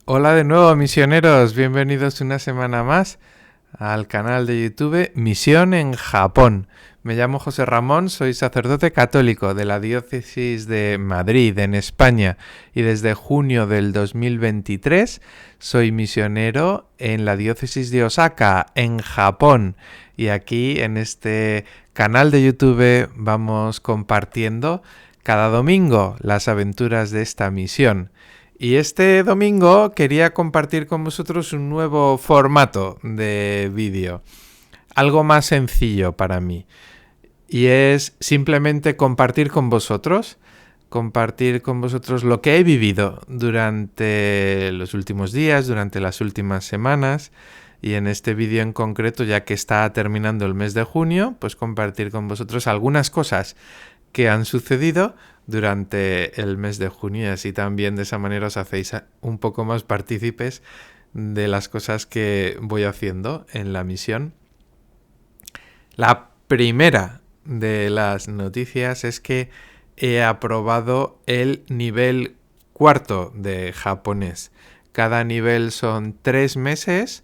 Hola de nuevo, misioneros. Bienvenidos una semana más al canal de YouTube Misión en Japón. Me llamo José Ramón, soy sacerdote católico de la diócesis de Madrid, en España, y desde junio del 2023 soy misionero en la diócesis de Osaka, en Japón. Y aquí en este canal de YouTube vamos compartiendo cada domingo las aventuras de esta misión. Y este domingo quería compartir con vosotros un nuevo formato de vídeo, algo más sencillo para mí. Y es simplemente compartir con vosotros lo que he vivido durante los últimos días, durante las últimas semanas. Y en este vídeo en concreto, ya que está terminando el mes de junio, pues compartir con vosotros algunas cosas que han sucedido durante el mes de junio, y así también de esa manera os hacéis un poco más partícipes de las cosas que voy haciendo en la misión. La primera de las noticias es que he aprobado el nivel 4 de japonés. Cada nivel son 3 meses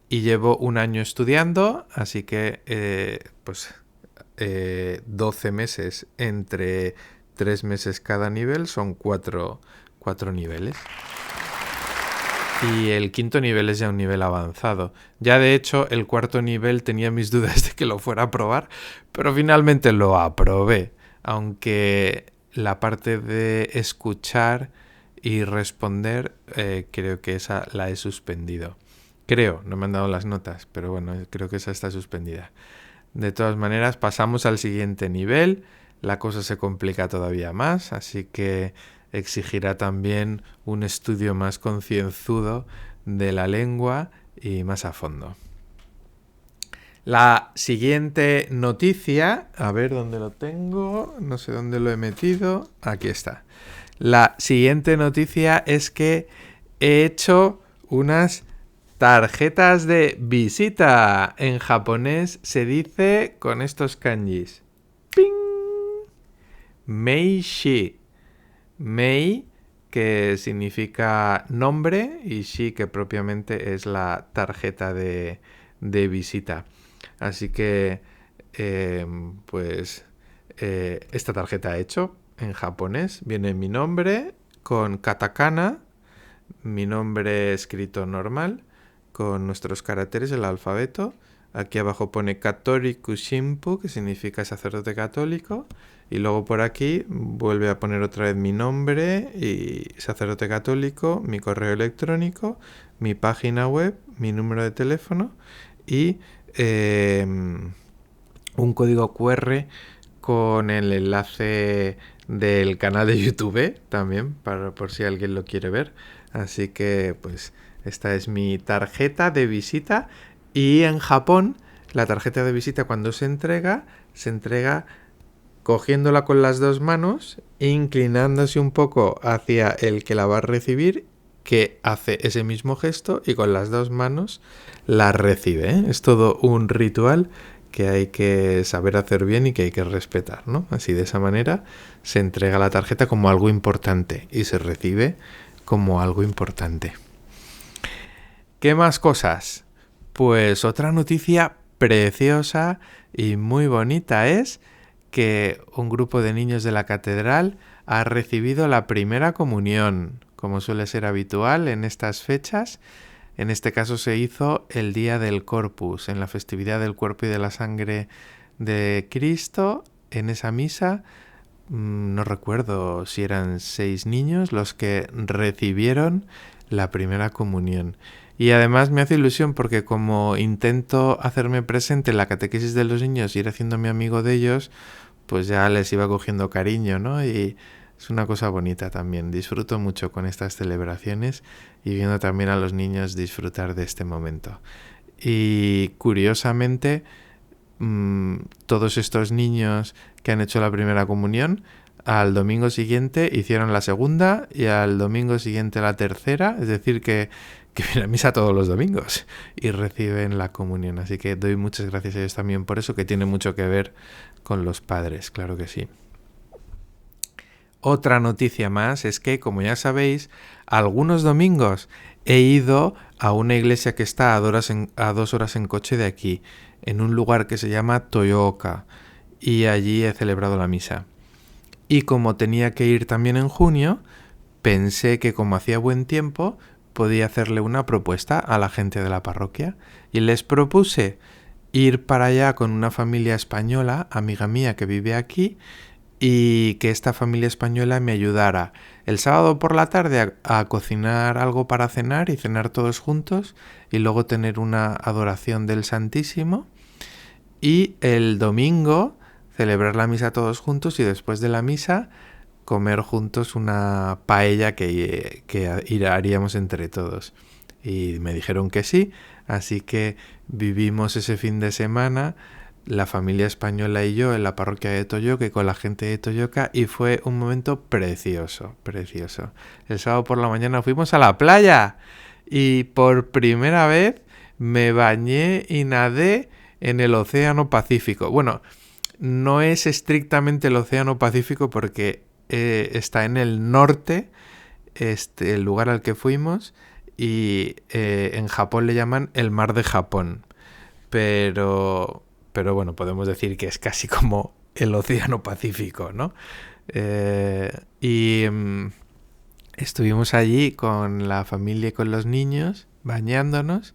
y llevo un año estudiando, así que 12 meses entre 3 meses cada nivel son 4 niveles. Y el quinto nivel es ya un nivel avanzado. Ya de hecho el cuarto nivel tenía mis dudas de que lo fuera a probar, pero finalmente lo aprobé. Aunque la parte de escuchar y responder creo que esa la he suspendido. Creo, no me han dado las notas, pero bueno, creo que esa está suspendida. De todas maneras, pasamos al siguiente nivel. La cosa se complica todavía más, así que exigirá también un estudio más concienzudo de la lengua y más a fondo. La siguiente noticia, a ver dónde lo tengo, no sé dónde lo he metido, aquí está. La siguiente noticia es que he hecho unas tarjetas de visita. En japonés se dice con estos kanjis. ¡Ping! Meishi. Mei, que significa nombre, y shi, que propiamente es la tarjeta de visita. Así que, esta tarjeta he hecho en japonés. Viene mi nombre con katakana, mi nombre escrito normal, con nuestros caracteres, el alfabeto. Aquí abajo pone Katoriku Shimpu, que significa sacerdote católico. Y luego por aquí vuelve a poner otra vez mi nombre y sacerdote católico, mi correo electrónico, mi página web, mi número de teléfono y un código QR con el enlace del canal de YouTube también, por si alguien lo quiere ver. Así que pues esta es mi tarjeta de visita. Y en Japón la tarjeta de visita, cuando se entrega cogiéndola con las dos manos, inclinándose un poco hacia el que la va a recibir, que hace ese mismo gesto y con las dos manos la recibe, ¿eh? Es todo un ritual que hay que saber hacer bien y que hay que respetar, ¿no? Así, de esa manera se entrega la tarjeta como algo importante y se recibe como algo importante. ¿Qué más cosas? Pues otra noticia preciosa y muy bonita es que un grupo de niños de la catedral ha recibido la primera comunión, como suele ser habitual en estas fechas. En este caso se hizo el día del Corpus, en la festividad del cuerpo y de la sangre de Cristo. En esa misa, no recuerdo si eran 6 niños los que recibieron la primera comunión. Y además me hace ilusión porque como intento hacerme presente en la catequesis de los niños y ir haciéndome amigo de ellos, pues ya les iba cogiendo cariño, ¿no? Y es una cosa bonita también. Disfruto mucho con estas celebraciones y viendo también a los niños disfrutar de este momento. Y curiosamente, todos estos niños que han hecho la primera comunión, al domingo siguiente hicieron la segunda y al domingo siguiente la tercera, es decir que vienen a misa todos los domingos y reciben la comunión. Así que doy muchas gracias a ellos también por eso, que tiene mucho que ver con los padres, claro que sí. Otra noticia más es que, como ya sabéis, algunos domingos he ido a una iglesia que está a 2 horas en coche de aquí, en un lugar que se llama Toyooka, y allí he celebrado la misa. Y como tenía que ir también en junio, pensé que como hacía buen tiempo, podía hacerle una propuesta a la gente de la parroquia, y les propuse ir para allá con una familia española, amiga mía que vive aquí, y que esta familia española me ayudara el sábado por la tarde a cocinar algo para cenar y cenar todos juntos, y luego tener una adoración del Santísimo, y el domingo celebrar la misa todos juntos y después de la misa comer juntos una paella que haríamos entre todos. Y me dijeron que sí, así que vivimos ese fin de semana la familia española y yo en la parroquia de Toyooka y con la gente de Toyooka, y fue un momento precioso, precioso. El sábado por la mañana fuimos a la playa y por primera vez me bañé y nadé en el Océano Pacífico. Bueno, no es estrictamente el Océano Pacífico porque está en el norte, el lugar al que fuimos, y en Japón le llaman el Mar de Japón. Pero bueno, podemos decir que es casi como el Océano Pacífico, ¿no? Estuvimos allí con la familia y con los niños bañándonos,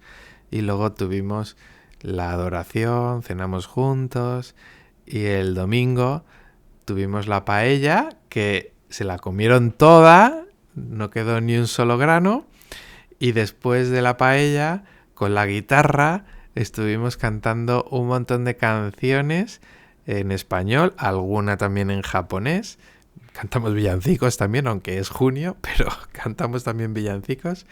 y luego tuvimos la adoración, cenamos juntos, y el domingo tuvimos la paella, que se la comieron toda, no quedó ni un solo grano, y después de la paella, con la guitarra, estuvimos cantando un montón de canciones en español, alguna también en japonés. Cantamos villancicos también, aunque es junio, pero cantamos también villancicos.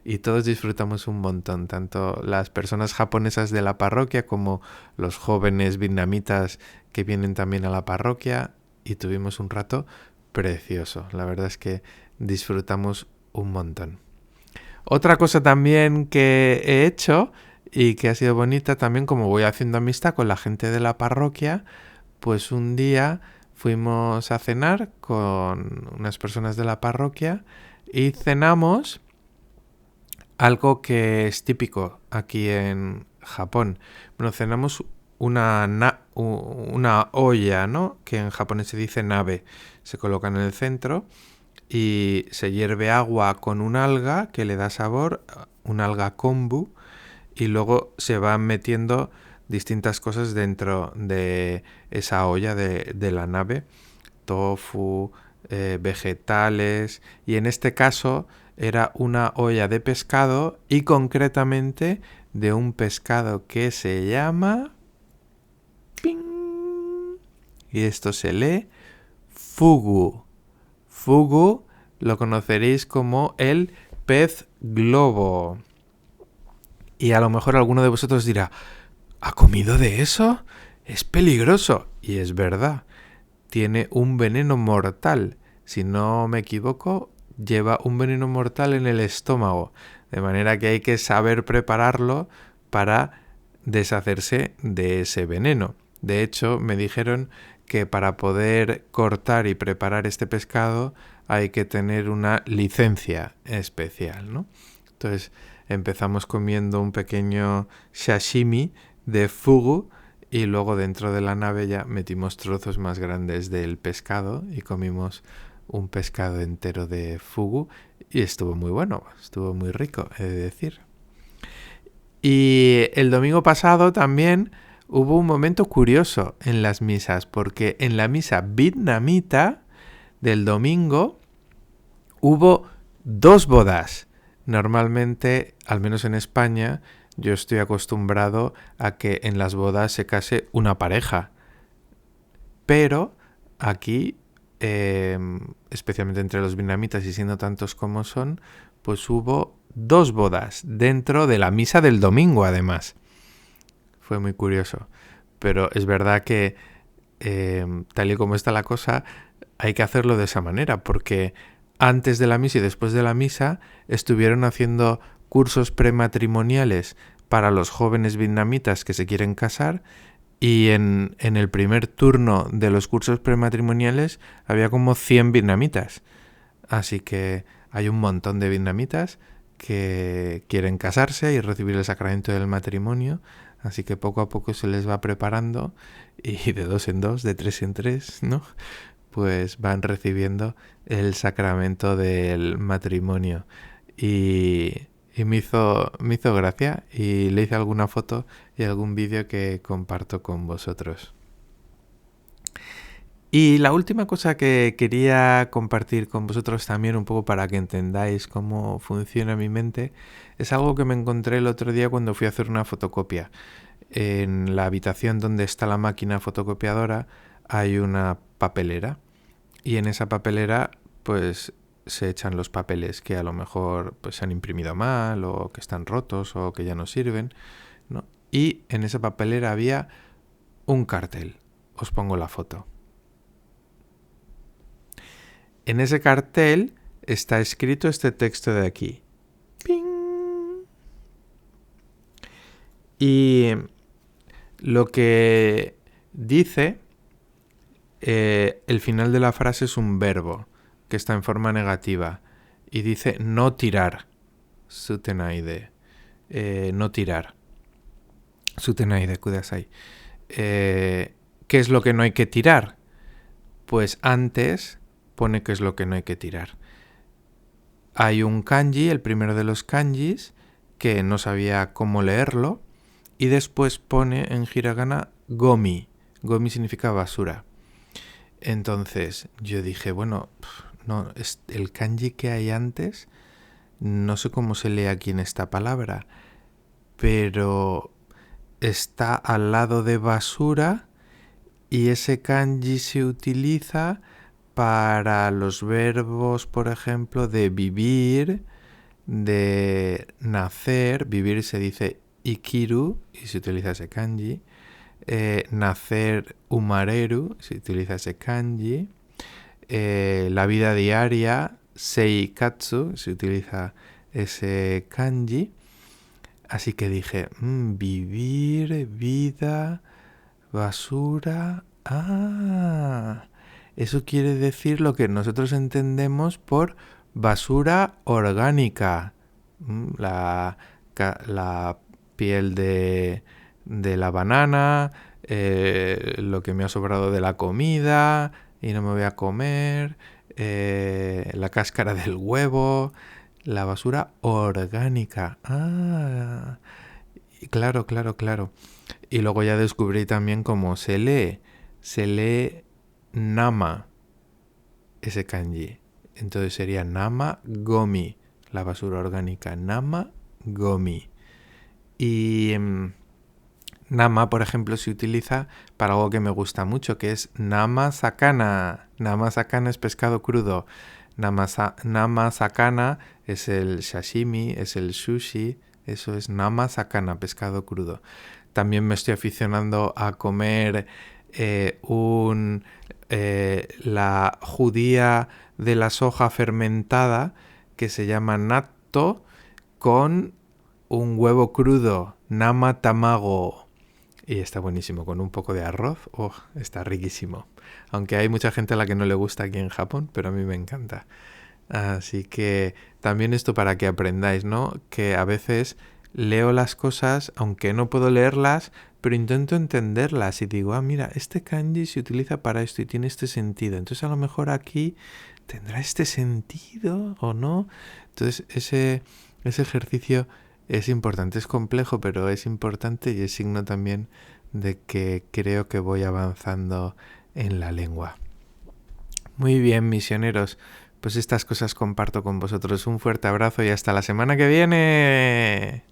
Y todos disfrutamos un montón, tanto las personas japonesas de la parroquia como los jóvenes vietnamitas que vienen también a la parroquia, y tuvimos un rato precioso. La verdad es que disfrutamos un montón. Otra cosa también que he hecho y que ha sido bonita también, como voy haciendo amistad con la gente de la parroquia, pues un día fuimos a cenar con unas personas de la parroquia y cenamos algo que es típico aquí en Japón. Bueno, cenamos una olla, ¿no? Que en japonés se dice nabe. Se coloca en el centro y se hierve agua con un alga que le da sabor, un alga kombu, y luego se van metiendo distintas cosas dentro de esa olla de la nabe. Tofu, vegetales, y en este caso era una olla de pescado, y concretamente de un pescado que se llama ¡ping! Y esto se lee fugu. Fugu lo conoceréis como el pez globo. Y a lo mejor alguno de vosotros dirá, ¿ha comido de eso? es peligroso. Y es verdad, tiene un veneno mortal. Si no me equivoco, lleva un veneno mortal en el estómago. De manera que hay que saber prepararlo para deshacerse de ese veneno. De hecho, me dijeron que para poder cortar y preparar este pescado hay que tener una licencia especial, ¿no? Entonces empezamos comiendo un pequeño sashimi de fugu y luego dentro de la nave ya metimos trozos más grandes del pescado y comimos un pescado entero de fugu y estuvo muy bueno, estuvo muy rico, he de decir. Y el domingo pasado también hubo un momento curioso en las misas, porque en la misa vietnamita del domingo hubo 2 bodas. Normalmente, al menos en España, yo estoy acostumbrado a que en las bodas se case una pareja. Pero aquí, especialmente entre los vietnamitas y siendo tantos como son, pues hubo 2 bodas dentro de la misa del domingo, además. Fue muy curioso. Pero es verdad que, tal y como está la cosa, hay que hacerlo de esa manera, porque antes de la misa y después de la misa estuvieron haciendo cursos prematrimoniales para los jóvenes vietnamitas que se quieren casar y en el primer turno de los cursos prematrimoniales había como 100 vietnamitas. Así que hay un montón de vietnamitas que quieren casarse y recibir el sacramento del matrimonio. Así que poco a poco se les va preparando y de 2 en 2, de 3 en 3, ¿no? Pues van recibiendo el sacramento del matrimonio. Y me hizo gracia y le hice alguna foto y algún vídeo que comparto con vosotros. Y la última cosa que quería compartir con vosotros también un poco para que entendáis cómo funciona mi mente es algo que me encontré el otro día cuando fui a hacer una fotocopia. En la habitación donde está la máquina fotocopiadora hay una papelera y en esa papelera pues se echan los papeles que a lo mejor pues se han imprimido mal o que están rotos o que ya no sirven, ¿no? Y en esa papelera había un cartel. Os pongo la foto. En ese cartel está escrito este texto de aquí. ¡Ping! Y lo que dice, el final de la frase es un verbo que está en forma negativa y dice no tirar. Sutenaide. No tirar. Sutenaide, kudasai. ¿Qué es lo que no hay que tirar? Pues antes pone qué es lo que no hay que tirar. Hay un kanji, el primero de los kanjis, que no sabía cómo leerlo, y después pone en hiragana gomi. Gomi significa basura. Entonces yo dije, bueno, no, el kanji que hay antes, no sé cómo se lee aquí en esta palabra, pero está al lado de basura y ese kanji se utiliza para los verbos, por ejemplo, de vivir, de nacer. Vivir se dice ikiru y se utiliza ese kanji. Nacer umareru se utiliza ese kanji. La vida diaria seikatsu se utiliza ese kanji. Así que dije, vivir, vida, basura. Eso quiere decir lo que nosotros entendemos por basura orgánica. La piel de la banana, lo que me ha sobrado de la comida y no me voy a comer, la cáscara del huevo, la basura orgánica. Claro. Y luego ya descubrí también cómo se lee. Se lee nama, ese kanji. Entonces sería nama gomi, la basura orgánica. Nama gomi. Y nama, por ejemplo, se utiliza para algo que me gusta mucho, que es nama sakana. Nama sakana es pescado crudo. Nama sakana es el sashimi, es el sushi. Eso es nama sakana, pescado crudo. También me estoy aficionando a comer la judía de la soja fermentada que se llama natto con un huevo crudo, nama tamago. Y está buenísimo, con un poco de arroz. Oh, está riquísimo. Aunque hay mucha gente a la que no le gusta aquí en Japón, pero a mí me encanta. Así que también esto para que aprendáis, ¿no? Que a veces leo las cosas, aunque no puedo leerlas, pero intento entenderlas y digo, ah, mira, este kanji se utiliza para esto y tiene este sentido. Entonces a lo mejor aquí tendrá este sentido o no. Entonces ese ejercicio es importante, es complejo, pero es importante y es signo también de que creo que voy avanzando en la lengua. Muy bien, misioneros. Pues estas cosas comparto con vosotros. Un fuerte abrazo y hasta la semana que viene.